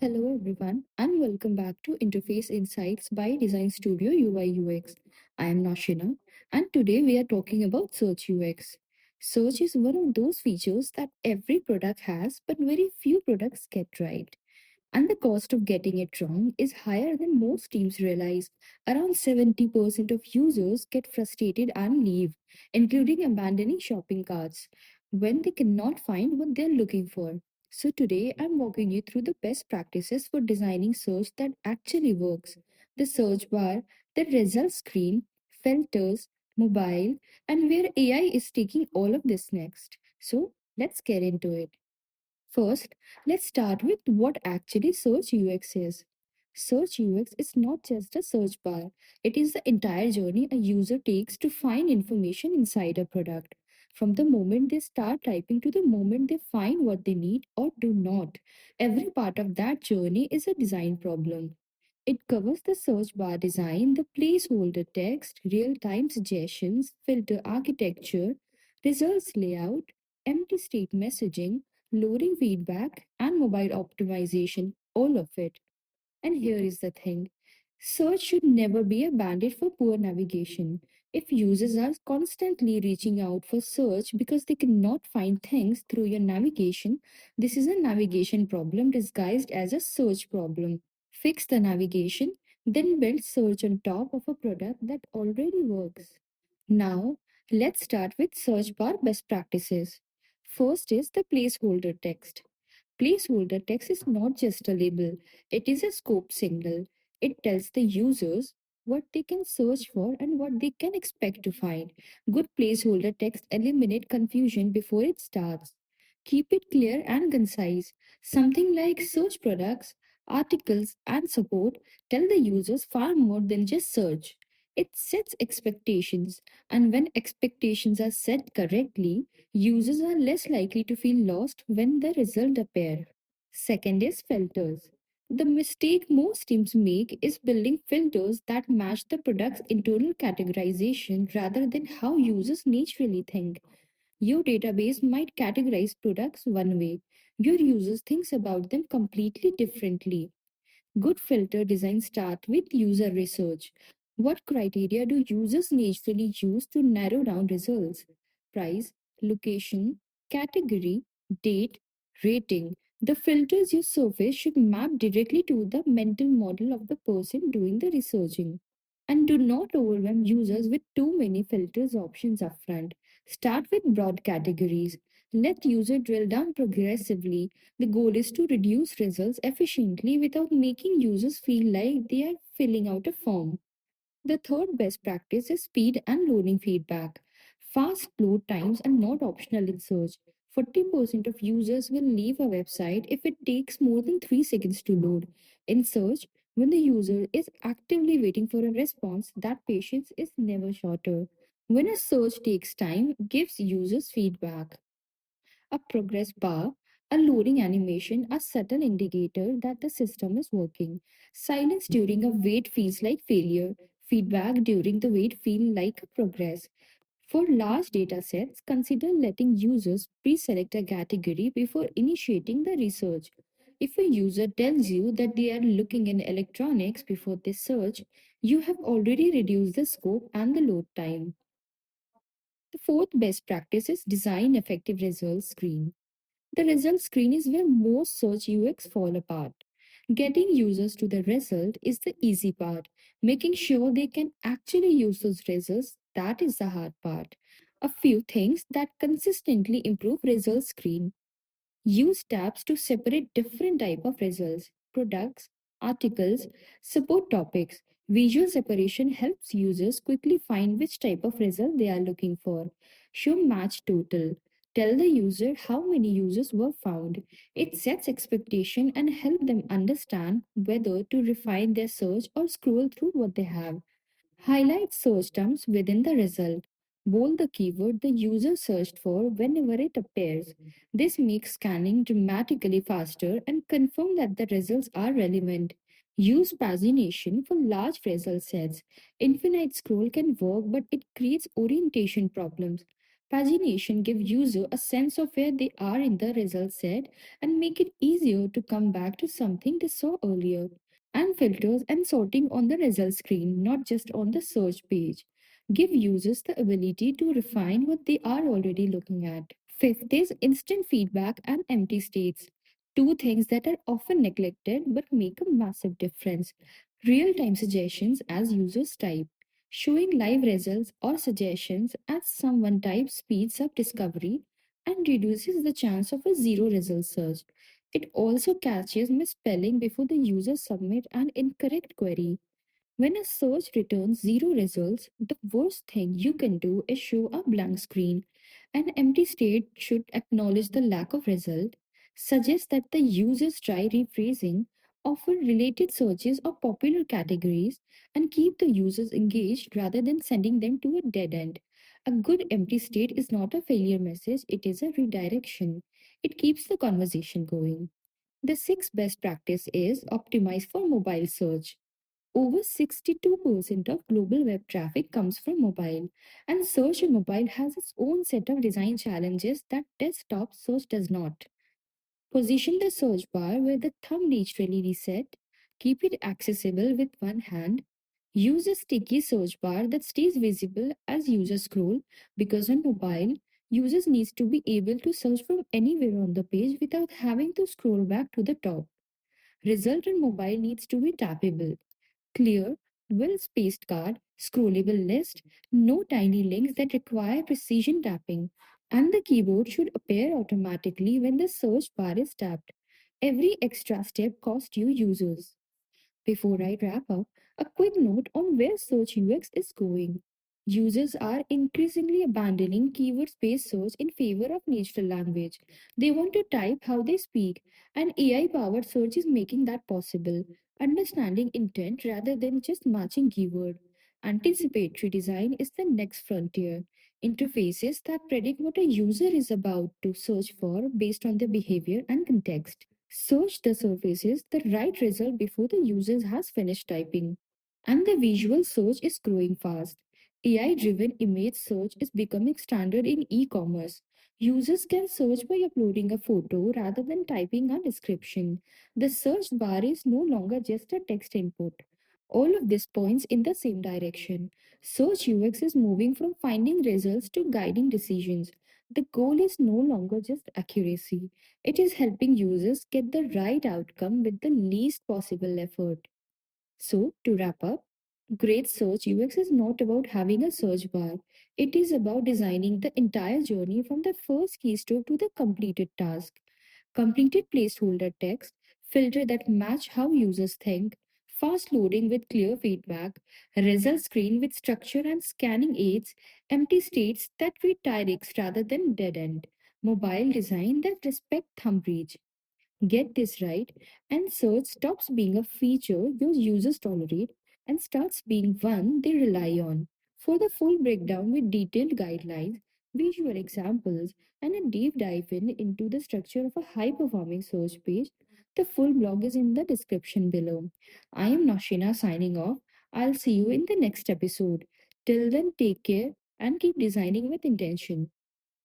Hello everyone and welcome back to Interface Insights by Design Studio UI UX. I am Naushina and today we are talking about Search UX. Search is one of those features that every product has but very few products get right. And the cost of getting it wrong is higher than most teams realize. Around 70% of users get frustrated and leave, including abandoning shopping carts when they cannot find what they're looking for. So today I'm walking you through the best practices for designing search that actually works. The search bar, the result screen, filters, mobile, and where AI is taking all of this next. So let's get into it. First, let's start with what actually Search UX is. Search UX is not just a search bar, it is the entire journey a user takes to find information inside a product. From the moment they start typing to the moment they find what they need or do not, every part of that journey is a design problem. It covers the search bar design, the placeholder text, real time suggestions, filter architecture, results layout, empty state messaging, loading feedback, and mobile optimization, all of it. And here is the thing, search should never be a bandit for poor navigation. If users are constantly reaching out for search because they cannot find things through your navigation, this is a navigation problem disguised as a search problem. Fix the navigation, then build search on top of a product that already works. Now, let's start with search bar best practices. First is the placeholder text. Placeholder text is not just a label, it is a scope signal. It tells the users what they can search for and what they can expect to find. Good placeholder text eliminate confusion before it starts. Keep it clear and concise. Something like search products, articles, and support tell the users far more than just search. It sets expectations, and when expectations are set correctly, users are less likely to feel lost when the result appear. Second is filters. The mistake most teams make is building filters that match the product's internal categorization rather than how users naturally think. Your database might categorize products one way. Your users thinks about them completely differently. Good filter design start with user research. What criteria do users naturally use to narrow down results? Price, location, category, date, rating. The filters you surface should map directly to the mental model of the person doing the researching. And do not overwhelm users with too many filters options upfront. Start with broad categories. Let user drill down progressively. The goal is to reduce results efficiently without making users feel like they are filling out a form. The third best practice is speed and loading feedback. Fast load times are not optional in search. 40% of users will leave a website if it takes more than 3 seconds to load. In search, when the user is actively waiting for a response, that patience is never shorter. When a search takes time, it gives users feedback. A progress bar, a loading animation, a subtle indicator that the system is working. Silence during a wait feels like failure. Feedback during the wait feel like a progress. For large data sets, consider letting users pre-select a category before initiating the research. If a user tells you that they are looking in electronics before they search, you have already reduced the scope and the load time. The fourth best practice is design effective results screen. The result screen is where most search UX fall apart. Getting users to the result is the easy part. Making sure they can actually use those results, that is the hard part. A few things that consistently improve result screen. Use tabs to separate different type of results, products, articles, support topics. Visual separation helps users quickly find which type of result they are looking for. Show match total. Tell the user how many users were found. It sets expectation and help them understand whether to refine their search or scroll through what they have. Highlight search terms within the result. Bold the keyword the user searched for whenever it appears. This makes scanning dramatically faster and confirm that the results are relevant. Use pagination for large result sets. Infinite scroll can work, but it creates orientation problems. Pagination gives user a sense of where they are in the result set and make it easier to come back to something they saw earlier. And filters and sorting on the result screen, not just on the search page, give users the ability to refine what they are already looking at. Fifth is instant feedback and empty states. Two things that are often neglected but make a massive difference. Real time suggestions as users type. Showing live results or suggestions as someone types speeds up discovery and reduces the chance of a zero result search. It also catches misspelling before the user submit an incorrect query. When a search returns zero results, the worst thing you can do is show a blank screen. An empty state should acknowledge the lack of result, suggest that the users try rephrasing, offer related searches or popular categories, and keep the users engaged rather than sending them to a dead end. A good empty state is not a failure message, it is a redirection. It keeps the conversation going. The sixth best practice is optimize for mobile search. Over 62% of global web traffic comes from mobile, and search on mobile has its own set of design challenges that desktop search does not. Position the search bar where the thumb naturally reset, keep it accessible with one hand, use a sticky search bar that stays visible as users scroll because on mobile, users needs to be able to search from anywhere on the page without having to scroll back to the top. Result on mobile needs to be tappable. Clear, well spaced card, scrollable list, no tiny links that require precision tapping, and the keyboard should appear automatically when the search bar is tapped. Every extra step costs you users. Before I wrap up, a quick note on where search UX is going. Users are increasingly abandoning keyword based search in favor of natural language. They want to type how they speak, and AI powered search is making that possible. Understanding intent rather than just matching keyword. Anticipatory design is the next frontier. Interfaces that predict what a user is about to search for based on their behavior and context. Search the surfaces the right result before the user has finished typing. And the visual search is growing fast. AI driven image search is becoming standard in e commerce. Users can search by uploading a photo rather than typing a description. The search bar is no longer just a text input. All of this points in the same direction. Search UX is moving from finding results to guiding decisions. The goal is no longer just accuracy, it is helping users get the right outcome with the least possible effort. So, to wrap up, great search UX is not about having a search bar. It is about designing the entire journey from the first keystroke to the completed task. Completed placeholder text, filter that match how users think, fast loading with clear feedback, result screen with structure and scanning aids, empty states that redirects rather than dead end, mobile design that respect thumb reach. Get this right, and search stops being a feature your users tolerate and starts being one they rely on. For the full breakdown with detailed guidelines, visual examples, and a deep dive into the structure of a high performing search page, the full blog is in the description below. I am Naushina signing off. I'll see you in the next episode. Till then, take care and keep designing with intention.